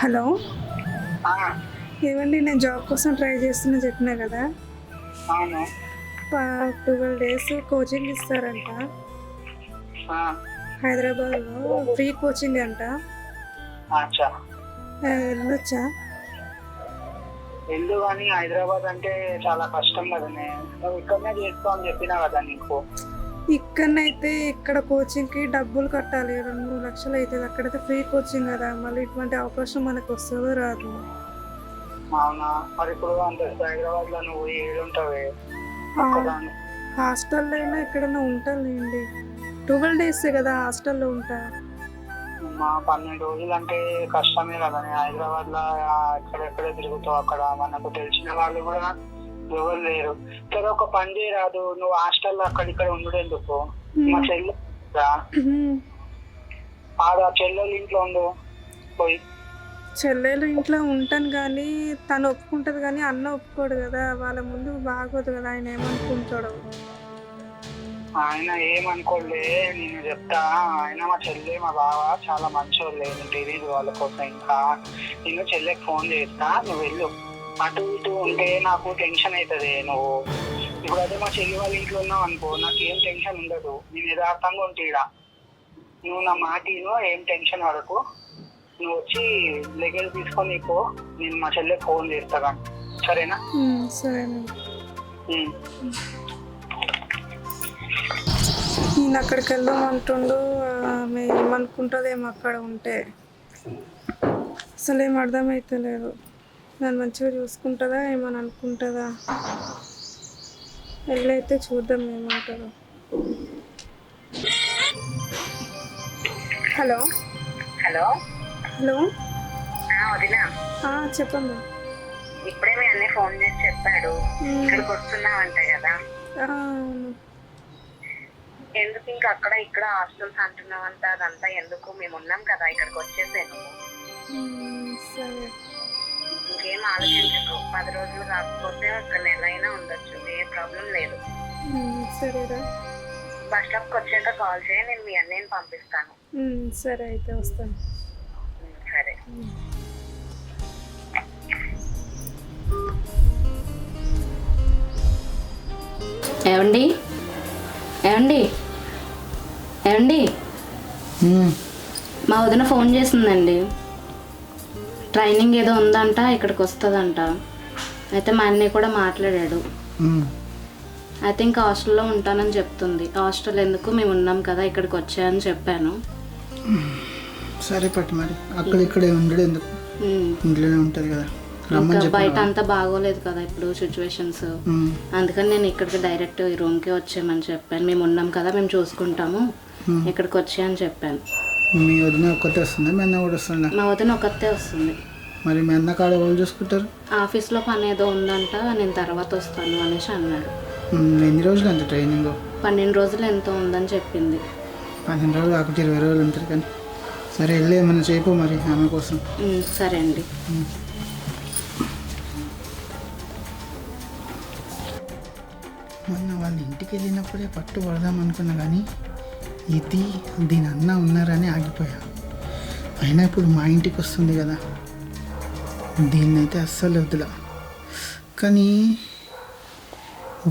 Hello. ఆ, ఏవండి, నేను జాబ్ కోసం ట్రై చేస్తున్నా చెప్పినా కదా. అవును. 12 days కోచింగ్ ఇస్తారంట ఆ, హైదరాబాద్లో. ఫ్రీ కోచింగ్ అంట. అచ్చా. వెళ్ళొచ్చా? వెళ్ళు కానీ హైదరాబాద్ అంటే చాలా కష్టం కదా. నువ్వు ఇక్కడనే చేసుకో అని చెప్పినా కదా నీకు. ఇక్కడనైతే ఇక్కడ కోచింగ్కి డబ్బులు కట్టాలి, 2-3 లక్షలు అవుతుంది. అక్కడైతే ఫ్రీ కోచింగ్ కదా, మళ్ళీ ఇటువంటి అవకాశం మనకు వస్తుందో రాదు. అవునా? మరి ఇప్పుడు అంత హైదరాబాద్ లో నువ్వు ఏడుంటావే? హాస్టల్లో అయినా ఎక్కడైనా ఉంటానులేండి. 12 days కదా హాస్టల్లో ఉంటా. మా 12 రోజులు అంటే కష్టమే కదా. హైదరాబాద్ లో ఎక్కడెక్కడ తిరుగుతావు, అక్కడ మనకు తెలిసిన వాళ్ళు కూడా ఎవరు లేరు. సరే, ఒక పని చేయరాదు, నువ్వు హాస్టల్లో అక్కడిక్కడ ఉండడు ఎందుకు? మా చెల్లె ఆ చెల్లెలు ఇంట్లో ఉండు పోయి. చెల్లెలు ఇంట్లో ఉంటాను కానీ తను ఒప్పుకుంటుంది, కానీ అన్న ఒప్పుకోడు కదా. వాళ్ళ ముందు బాగోదు కదా, ఆయన ఏమనుకుంటాడు. ఆయన ఏమనుకోలే, నేను చెప్తా. ఆయన మా చెల్లె మా బావ చాలా మంచోళ్ళే, నేను తెలియదు వాళ్ళ కోసం. ఇంకా నేను చెల్లెకి ఫోన్ చేస్తా, నువ్వు వెళ్ళు. అటు ఇటు ఉంటే నాకు టెన్షన్ అవుతుంది. నువ్వు ఇప్పుడు అదే మా చెల్లి వాళ్ళ ఇంట్లో ఉన్నావు అనుకో, నాకు ఏం టెన్షన్ ఉండదు. నేను యథార్థంగా ఉంటేడా. నువ్వు నా మాటను ఏం టెన్షన్ పడకు. నువ్వు వచ్చి లగేజ్ తీసుకొని పో, నేను మా చెల్లెకి ఫోన్ చేస్తా కానీ. సరేనా? సరేనండి. నేను అక్కడికి వెళ్దాం అంటుండు. ఆమె ఏమనుకుంటుందేమో అక్కడ ఉంటే. అసలు ఏం అర్థమవుతలేదు. నన్ను మంచిగా చూసుకుంటుందా, ఏమని అనుకుంటుందా? వెళ్ళైతే చూద్దాం ఏమంటారో. హలో. హలో. హలో. వదినా, చెప్పమ్మా. ఇప్పుడే మీ అన్నయ్య ఫోన్ చేసి చెప్పాడు ఇక్కడికి వస్తున్నావంట కదా. అవును. ఎందుకు ఇంకా అక్కడ ఇక్కడ హాస్టల్స్ అంటున్నావంట? అదంతా ఎందుకు? మేము ఉన్నాం కదా, ఇక్కడికి వచ్చేసాను. సరే. ఇంకేం ఆలోచించకు. 10 రోజులు కాకపోతే ఒక నెలైనా ఉండొచ్చు, ఏ ప్రాబ్లం లేదు. సరేరా. బస్ స్టాప్కి వచ్చాక కాల్ చేయి, నేను మీ అన్నయ్యని పంపిస్తాను. సరే, అయితే వస్తాను. సరే. ఏమండి ఏమండి ఏమండి మా వదిన ఫోన్ చేసిందండి. ట్రైనింగ్ ఏదో ఉందంట, ఇక్కడికి వస్తుందంట. అయితే మా అన్నయ్య కూడా మాట్లాడాడు. అయితే ఇంకా హాస్టల్లో ఉంటానని చెప్తుంది. హాస్టల్ ఎందుకు, మేము ఉన్నాం కదా, ఇక్కడికి వచ్చాయని చెప్పాను. సరే పట్టు, మరి అక్కడ ఇక్కడే ఉండడు ఎందుకు, ఇంట్లోనే ఉంటుంది కదా. ఇంకా బయట అంతా బాగోలేదు కదా ఇప్పుడు సిచ్యువేషన్స్. అందుకని నేను ఇక్కడికి డైరెక్ట్ ఈ రూమ్కే వచ్చామని చెప్పాను. మేము ఉన్నాం కదా, మేము చూసుకుంటాము, ఇక్కడికి వచ్చాయని చెప్పాను. మీ వదిన ఒక్కతే వస్తుందా? మీ అన్న కూడా వస్తుందా? మా వదిన ఒక్కతే వస్తుంది. మరి మీ అన్న కాడ వాళ్ళు చూసుకుంటారు? ఆఫీస్లో పని ఏదో ఉందంట, నేను తర్వాత వస్తాను అనేసి అన్నాడు. ఎన్ని రోజులు అంత ట్రైనింగ్? 12 రోజులు ఎంతో ఉందని చెప్పింది. 15 రోజులు కాకుండా 20 రోజులు ఉంటారు కానీ. సరే, వెళ్ళి ఏమన్నా చేయపో మరి ఆమె కోసం. సరే అండి. మొన్న వాళ్ళ ఇంటికి వెళ్ళినప్పుడే పట్టు పడదాం అనుకున్నా కానీ దీని అన్న ఉన్నారని ఆగిపోయా. అయినా ఇప్పుడు మా ఇంటికి వస్తుంది కదా, దీన్నైతే అస్సలు వద్దులా. కానీ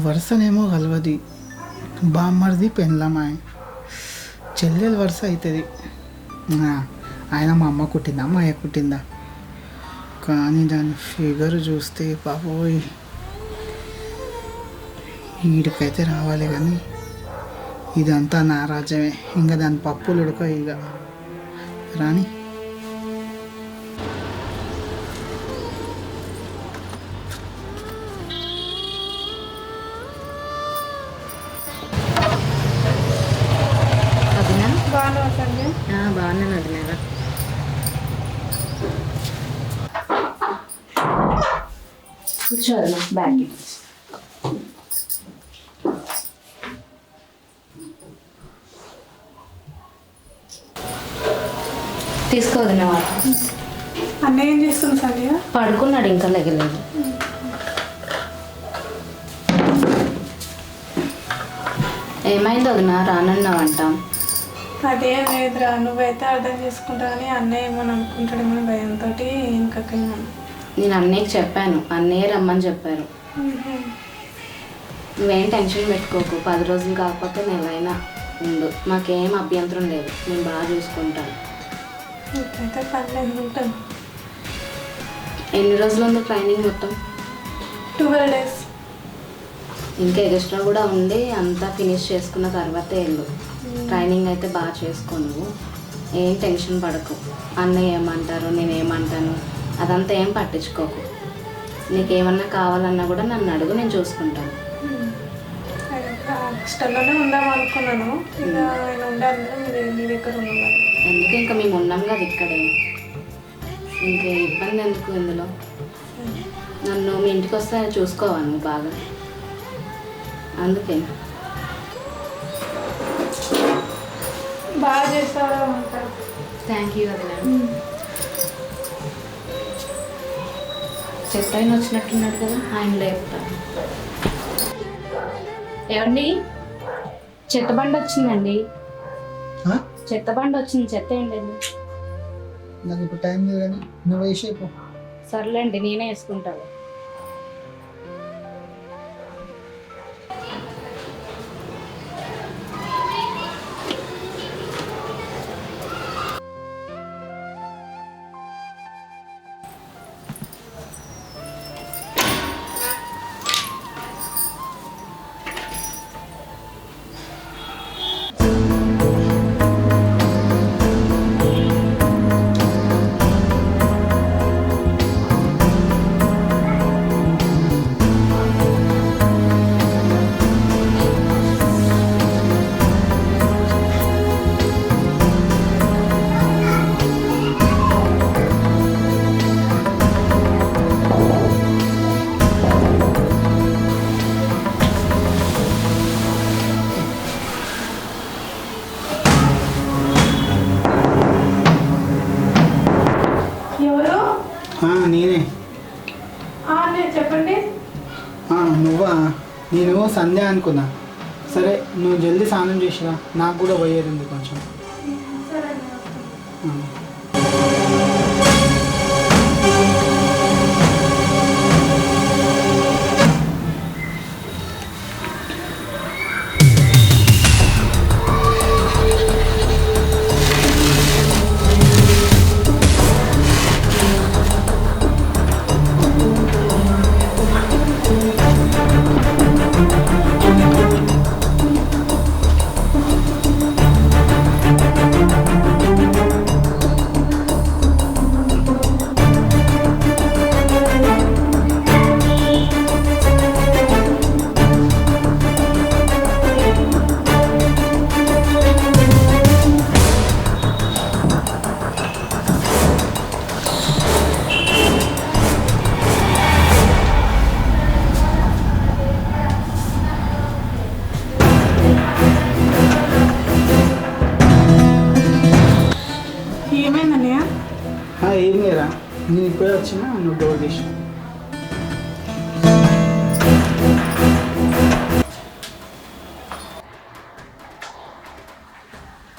వరుసనేమో కలవది, బామ్మర్ది పెళ్ళమాయ, చెల్లెలు వరుస అవుతుంది. ఆయన మా అమ్మ కుట్టిందా, మా అయ్య కుట్టిందా? కానీ దాని ఫిగర్ చూస్తే బాబోయ్, వీడికైతే రావాలి. కానీ ఇదంతా నా రాజ్యమే. ఇంకా దాని పప్పులు ఉడక ఇక రాని. బాగున్నాను వదిలేదా. కూర్చోదు బ్యాగ్ తీసుకోవద్దు. అన్నయ్య ఏం చేస్తుంది సంధ్య? పడుకున్నాడు, ఇంకా లెగలేదు. ఏమైంది వదిన, రానన్నావంట? అదేం లేదురా, నువ్వైతే అర్థం చేసుకుంటా అని అన్నయ్య ఏమని అనుకుంటాడేమో భయంతో ఇంకా నేను అన్నయ్యకి చెప్పాను, అన్నయ్య రమ్మని చెప్పారు. నువ్వేం టెన్షన్ పెట్టుకోకు, 10 రోజులు కాకపోతే నెలైనా ఉండు, మాకేం అభ్యంతరం లేదు, నేను బాగా చూసుకుంటాను. ఇప్పుడైతే పర్లేదు ఉంటాను. ఎన్ని రోజులు ఉంది ట్రైనింగ్ మొత్తం? 12 days. ఇంకా ఎక్స్ట్రా కూడా ఉండి అంతా ఫినిష్ చేసుకున్న తర్వాతే వెళ్ళు. ట్రైనింగ్ అయితే బాగా చేసుకో, నువ్వు ఏం టెన్షన్ పడకు. అన్నయ్య ఏమంటారు, నేనేమంటాను అదంతా ఏం పట్టించుకోకు. నీకేమన్నా కావాలన్నా కూడా నన్ను అడుగు, నేను చూసుకుంటాను. హాస్టల్లోనే ఉందాం అనుకున్నాను, ఇక ఆయన ఉండాలి మీ దగ్గర ఉన్నాను. ఎందుకు, ఇంకా మేము ఉన్నాం కదా ఇక్కడే, ఇంకే ఇబ్బంది ఎందుకు ఇందులో. నన్ను మీ ఇంటికి వస్తే చూసుకోవా నువ్వు బాగా, అందుకే. బాగా చేస్తారా ఉంటారు. థ్యాంక్ యూ వదినా. చెప్పైన వచ్చినట్టున్నాడు కదా, ఆయన లేపుతాను. ఏమండి, చెత్తబండి వచ్చిందండి. చెత్తబండి వచ్చింది, చెత్త ఏంటి? నాకు ఇప్పుడు టైం లేదు కానీ నువ్వు వేసేపు. సర్లేండి, నేనే వేసుకుంటాను. నేనే. చెప్పండి. నువ్వా? నేను సంధ్య అనుకున్నా. సరే నువ్వు జల్దీ స్నానం చేసిరా, నాకు కూడా పోయేది ఉంది కొంచెం. ఏం లేరా, నేను ఇప్పుడే వచ్చినా, నువ్వు డోర్ తీసి.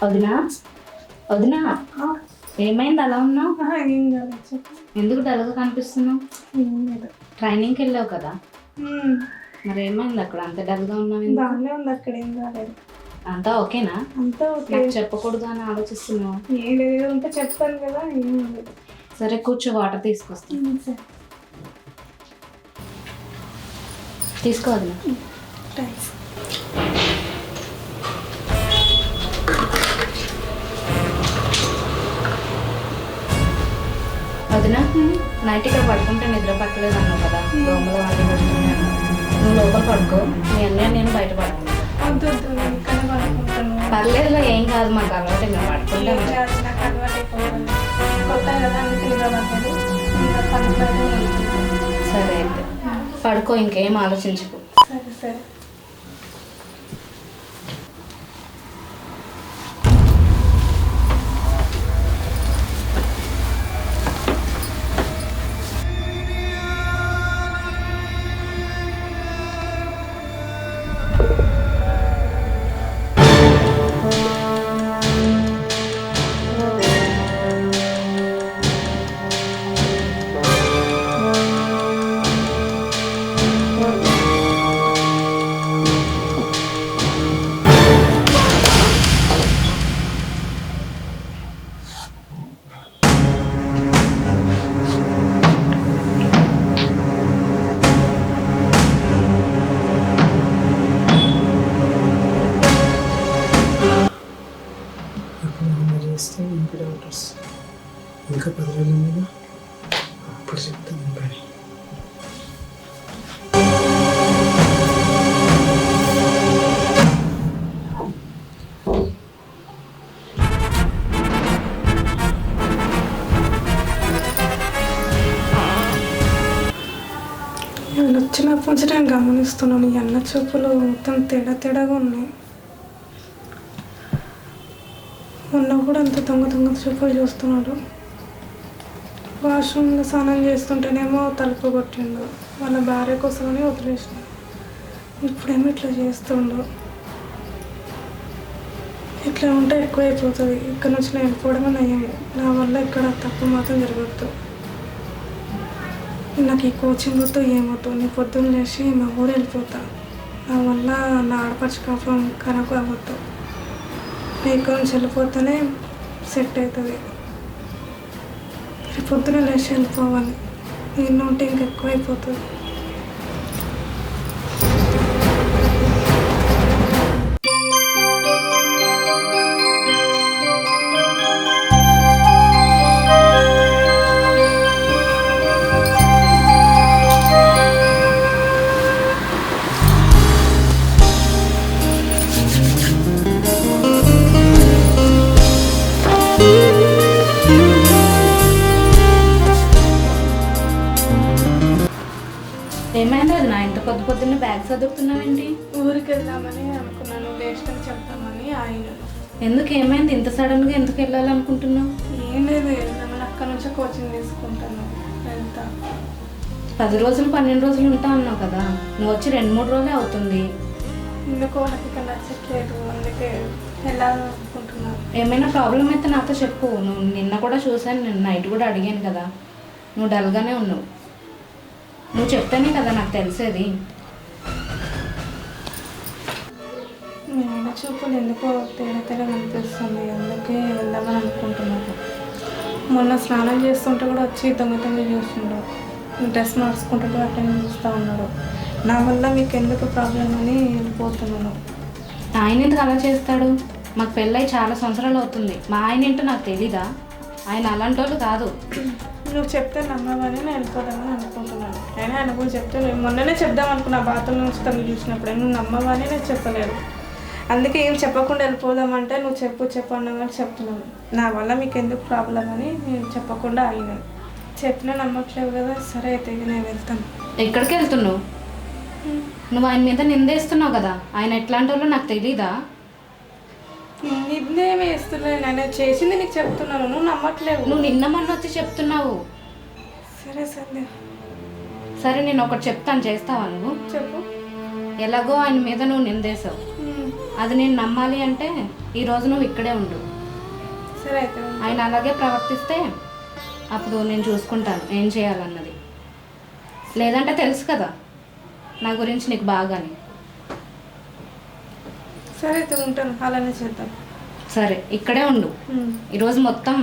వదినా, వదినా, ఏమైంది అలా ఉన్నావు? ఏం కాదు. ఎందుకు డల్గా కనిపిస్తున్నావు? ట్రైనింగ్కి వెళ్ళావు కదా, మరి ఏమైంది అక్కడ అంత డల్గా ఉన్నావు? బాగానే ఉంది, అక్కడ ఏం కాలేదు. అంతా ఓకేనా? అంతా ఓకే. నాకు చెప్పకూడదు అని ఆలోచిస్తున్నావు? ఏం లేదు, ఉంటే చెప్తాను కదా. ఏం లేదు. సరే కూర్చో, వాటర్ తీసుకొస్తాను. సరే, తీసుకో వదినా. థ్యాంక్స్. వదినా, నైట్ ఇక్కడ పడుకుంటే నిద్ర పట్టలేదు అన్నావు కదా, దోమలు అన్నీ పడుతున్నాను. నువ్వు లోపల పడుకో, మీ అన్నయ్య నేను బయట పడుకుంటాను. వద్దు వద్దు, నేను ఇక్కడ పడుకుంటాను. పర్లేదులో, ఏం కాదు, మాకు అలవాటు, మేము పడుకుంటాం. నాకు అలవాటు అయిపోవాలి, కొత్త కదా, అందుకే నిద్ర పట్టదు. ఇంకా పనులు. సరే అయితే పడుకో, ఇంకేం ఆలోచించుకో. సరే సరే. వస్తాయి ఇంటి డాక్టర్స్. ఇంకా 10 రోజుల మీద అప్పుడు చెప్తాను నేను పని. నేను వచ్చినప్పటి నుంచి నేను గమనిస్తున్నాను ఈ అన్న చూపులు మొత్తం తేడాగా ఉన్నాయి. మొన్న కూడా అంత దొంగ చూపులు చూస్తున్నాడు. వాష్రూమ్లో స్నానం చేస్తుంటేనేమో తలుపు కొట్టిండు, వాళ్ళ భార్య కోసమని వదిలేసిన. ఇప్పుడేమో ఇట్లా చేస్తుండు. ఇట్లా ఉంటే ఎక్కువైపోతుంది. ఇక్కడ నుంచి నేను వెళ్ళిపోవడమే నయం. నా వల్ల ఇక్కడ తప్పు మాత్రం జరగద్దు. నాకు ఈ కోచింగ్ వద్దు ఏమొద్దు. నేను పొద్దున్న లేచి మా ఊరు వెళ్ళిపోతా. నా వల్ల నా ఆడపడుచు కాపురం కనకు అవ్వద్దు. నేను ఇక్కడ నుంచి వెళ్ళిపోతేనే సెట్ అవుతుంది. పొద్దున లేచి వెళ్ళిపోవాలి. నేను ఉంటే ఇంకా ఎక్కువైపోతుంది. ఏమైంది అది నా ఇంత పొద్దున్న బ్యాగ్ చదువుతున్నావేంటి? ఊరికి వెళ్దామని అనుకున్నాను. వేస్ట్ అని చెప్తామని ఆయన. ఎందుకు ఏమైంది ఇంత సడన్గా ఎందుకు వెళ్ళాలనుకుంటున్నావు? ఏం లేదు, వెళ్దామని అక్కడ నుంచి కోచింగ్ తీసుకుంటాను. వెళ్తా. 10 రోజులు 12 రోజులు ఉంటా అన్నావు కదా, నువ్వు వచ్చి 2-3 రోజులే అవుతుంది. ఎందుకో నాకు ఇక్కడ నచ్చట్లేదు, అందుకే వెళ్ళాలనుకుంటున్నాను. ఏమైనా ప్రాబ్లం అయితే నాతో చెప్పు. నువ్వు నిన్న కూడా చూసాను, నిన్న నైట్ కూడా అడిగాను కదా, నువ్వు డల్గానే ఉన్నావు. నువ్వు చెప్తేనే కదా నాకు తెలిసేది. నేను చూపులు ఎందుకో తేడా అనిపిస్తుంది, అందుకే వెళ్దామని అనుకుంటున్నాను. మొన్న స్నానం చేస్తుంటే కూడా వచ్చి దొంగ చూస్తుండడు. డ్రెస్ మార్చుకుంటూ కూడా అట్లనే చూస్తూ ఉన్నాడు. నా వల్ల మీకు ఎందుకు ప్రాబ్లం అని వెళ్ళిపోతున్నాను. ఆయన ఎందుకు అలా చేస్తాడు? మాకు పెళ్ళై చాలా సంవత్సరాలు అవుతుంది. మా ఆయన ఏంటో నాకు తెలీదా? ఆయన అలాంటి వాళ్ళు కాదు. నువ్వు చెప్తే నమ్మవని నేను వెళ్ళిపోదామని అనుకుంటున్నాను. అయినా ఆయన కూడా చెప్తే నేను మొన్ననే చెప్దాం అనుకున్నా. బాత్రూమ్ నుంచి తను చూసినప్పుడు నువ్వు నమ్మవని నేను చెప్పలేదు. అందుకే ఏం చెప్పకుండా వెళ్ళిపోదామంటే నువ్వు చెప్పన్నా కానీ చెప్తున్నాను. నా వల్ల మీకు ఎందుకు ప్రాబ్లం అని నేను చెప్పకుండా ఆగినాను. చెప్పినా నమ్మట్లేవు కదా. సరే అయితే నేను వెళ్తాను. ఎక్కడికి వెళ్తున్నావు? నువ్వు ఆయన మీద నిందేస్తున్నావు కదా, ఆయన ఎట్లాంటి వాళ్ళు నాకు తెలీదా? నిన్నేమి వేస్తున్నాను, నేను చేసింది నీకు చెప్తున్నాను, నువ్వు నమ్మట్లేవు. నువ్వు నిన్న మొన్న వచ్చి చెప్తున్నావు. సరే సరే సరే నేను ఒకటి చెప్తాను, చేస్తావా నువ్వు? చెప్పు. ఎలాగో ఆయన మీద నువ్వు నిందేసావు, అది నేను నమ్మాలి అంటే ఈరోజు నువ్వు ఇక్కడే ఉండు. సరే అయితే. ఆయన అలాగే ప్రవర్తిస్తే అప్పుడు నేను చూసుకుంటాను ఏం చేయాలన్నది. లేదంటే తెలుసు కదా నా గురించి నీకు బాగాని. సరే అయితే ఉంటాను, అలానే చేద్దాం. సరే ఇక్కడే ఉండు. ఈరోజు మొత్తం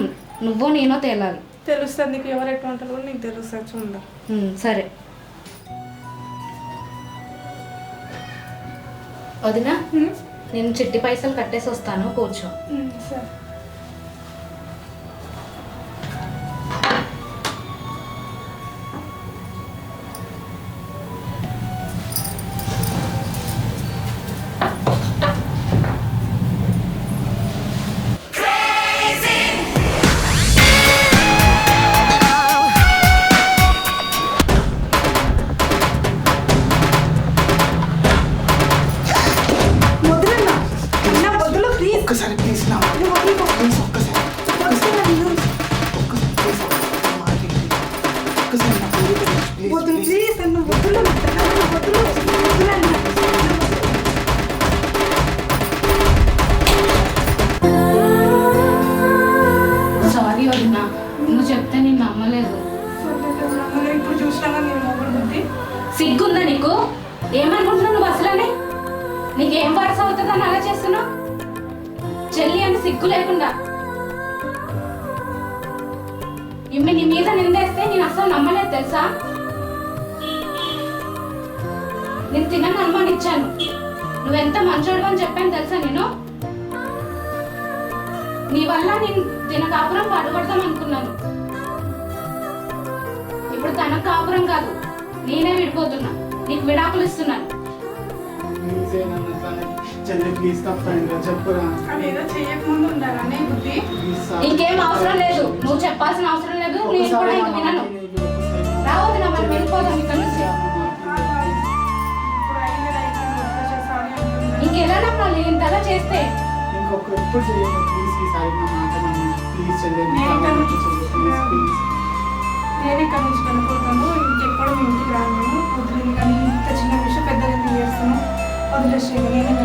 నువ్వో నేనో తేలాలి. తెలుస్తుంది నీకు ఎవరు ఎటువంటి కూడా నీకు తెలుస్తుంది, చూద్దాం. సరే వదినా, నేను చిట్టి పైసలు కట్టేసి వస్తాను, కూర్చో. సరే. ఒక్కసారి ప్లీజ్ నా ప్లీజ్ ఒక్కసారి సారీ వదినా, నువ్వు చెప్తే నేను నమ్మలేదు. ఇప్పుడు చూసినా నేను మొగుడు బుద్ధి. సిగ్గుందా నీకు? ఏమనుకుంటున్నావు నువ్వు అసలనే? నీకేం వరుస అవుతుందని అలా చేస్తున్నావు? చెల్లి అని సిగ్గు లేకుండా ఇమ్మి నీ మీద నిందేస్తే నేను అసలు నమ్మలేదు తెలుసా? నేను తినని అనుమానించాను. నువ్వెంత మంచోడు అని చెప్పాను తెలుసా నేను? నీ వల్ల నేను తిన కాపురం పడగొడదాం అనుకున్నాను. ఇప్పుడు తన కాపురం కాదు, నేనే విడిపోతున్నా. నీకు విడాకులు ఇస్తున్నాను. చెల్లి ప్లీజ్ తప్పండి చెప్పురా. అది ఏదో చెయ్యకముందు ఉండాలనే బుద్ధి. ఇంకేం అవసరం లేదు, నువ్వు చెప్పాల్సిన అవసరం లేదు. నేను కూడా ఇంక వినను. రావద్దు నా, మనం వెళ్ళిపోదాం ఇక్కడ నుంచి. ఇప్పుడు అయింది సారీ అంటున్నాను. ఇంకెలా నమ్మాలి ఇంతగా చేస్తే? ఎప్పుడు చేయండి ప్లీజ్, ఈసారి నా మాట ప్లీజ్ చెల్లి. నేను ఇక్కడ నుంచి వెళ్ళిపోతాను. ఇంకెప్పుడు మీ ఇంటికి రాను. వదిలేదు కానీ ఇంత చిన్న విషయం పెద్దగా ఎందుకు చేస్తాను. వదిలేసి నేను